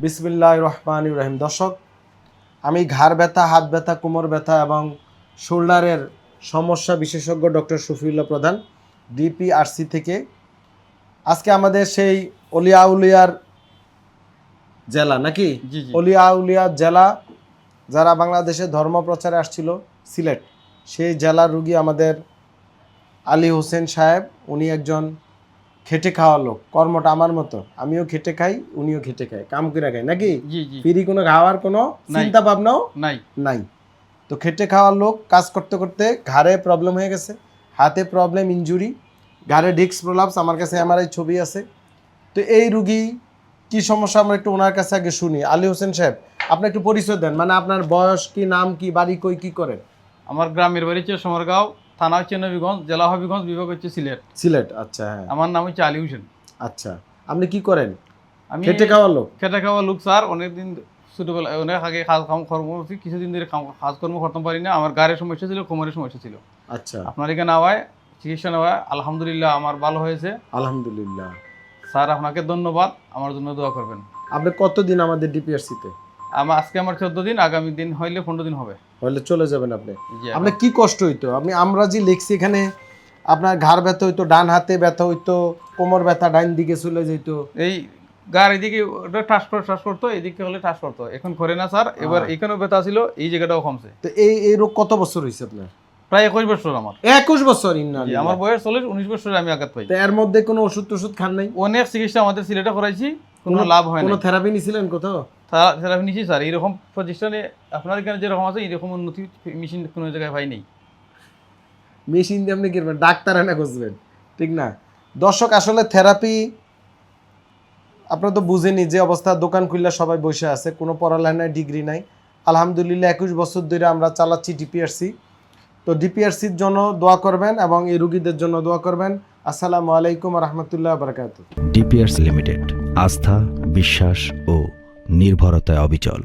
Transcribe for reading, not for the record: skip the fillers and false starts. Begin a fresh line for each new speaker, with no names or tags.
বিসমিল্লাহির রহমানির রহিম। দর্শক, আমি ঘাড় ব্যথা, হাত ব্যথা, কোমর ব্যথা এবং শোল্ডারের সমস্যা বিশেষজ্ঞ ডক্টর শফিউল্লাহ প্রধান, ডিপিআরসি থেকে। আজকে আমাদের সেই অলিয়া উলিয়ার জেলা নাকি অলিয়া উলিয়ার জেলা, যারা বাংলাদেশে ধর্ম প্রচারে আসছিল সিলেট, সেই জেলার রুগী আমাদের আলী হোসেন সাহেব। উনি একজন খেটে খাওয়া লোক, কর্মটা আমার মতো, আমিও খেটে খাই, উনিও খেটে খায়, কাম করে খাই নাকি, ফ্রি কোনো খাওয়ার কোনো চিন্তা ভাবনাও নাই। তো খেটে খাওয়ার লোক, কাজ করতে করতে ঘাড়ে প্রবলেম হয়ে গেছে, হাতে প্রবলেম, ইনজুরি, ঘাড়ে ডিস্ক প্রলাপস, আমার কাছে এমআরআই ছবি আছে। তো এই রুগী কি সমস্যা আমরা একটু ওনার কাছে আগে শুনি। আলী হোসেন সাহেব, আপনি একটু পরিচয় দেন, মানে আপনার বয়স কি, নাম কি, বাড়ি কই, কি করেন?
আমার গ্রামের বাড়ি হচ্ছে সোমরগাঁও, থানা হচ্ছে নবীগঞ্জ, জেলা হবিগঞ্জ, বিভাগ হচ্ছে সিলেট।
সিলেট, আচ্ছা। হ্যাঁ,
আমার নাম হচ্ছে আলী হোসেন।
আচ্ছা, আপনি কি করেন?
আমি
খেটে খাওয়ার লোক।
খেটে খাওয়া লোক স্যার। অনেকদিন ছোটোবেলা অনেক আগে কর্ম করছি, কিছুদিন ধরে কাজকর্ম করতে পারি না। আমার গাড়ির সমস্যা ছিল, কোমরের সমস্যা ছিল।
আচ্ছা,
আপনার এখানে নেওয়ায় চিকিৎসা নেওয়ায় আলহামদুলিল্লাহ আমার ভালো হয়েছে।
আলহামদুলিল্লাহ
স্যার আপনাকে ধন্যবাদ, আমার জন্য দোয়া করবেন।
আপনি কতদিন আমাদের ডিপিআরসিতে?
আজকে আমার 14 দিন, আগামী দিন হইলে 15 দিন হবে,
হলে চলে যাবেন আপনি। আপনার কি কষ্ট হইতো? আমরা যে লিখছি এখানে, আপনার ঘাড় ব্যথা হইতো, ডান হাতে ব্যথা হইতো, কোমর ব্যথা ডাইন দিকে চলে যেত,
এই গাড় এদিকে ঠাস করতো, এদিকে হলে ঠাস করতো, এখন করে না স্যার। এবার এখানেও ব্যথা ছিল, এই জায়গাটাও কমছে।
তো এই রোগ কত বছর হয়েছে আপনার?
প্রায় 21 বছর। আমার
21 বছর?
আমার বয়স 19 বছরে আমি আঘাত পাই।
এর মধ্যে কোনো ওষুধ খান নাই?
অনেক চিকিৎসা আমাদের সিলেটে করাইছি, কোনো লাভ হয় না।
কোনো থেরাপি নিছিলেন কোথাও?
থেরাপি নিছি স্যার। এইরকম প্রতিষ্ঠানে আপনার এখানে যেরকম আছে, এইরকম উন্নতি মেশিন কোনো জায়গায় পাই নেই।
মেশিন দিয়ে আপনি কিনবেন, ডাক্তার এনে খুঁজবেন, ঠিক না? দর্শক, আসলে থেরাপি আপনারা তো বুঝেনি যে অবস্থা, দোকান খুললে সবাই বসে আছে, কোনো পড়ালেখায় ডিগ্রি নাই। আলহামদুলিল্লাহ 21 বছর ধরে আমরা চালাচ্ছি ডিপিআরসি। তো ডিপিআরসির জন্য দোয়া করবেন এবং এই রুগীদের জন্য দোয়া করবেন। আসসালামু আলাইকুম ওয়া রাহমাতুল্লাহি ওয়া বারাকাতুহু।
ডিপিআরসি লিমিটেড, আস্থা, বিশ্বাস ও নির্ভরতায় অবিচল।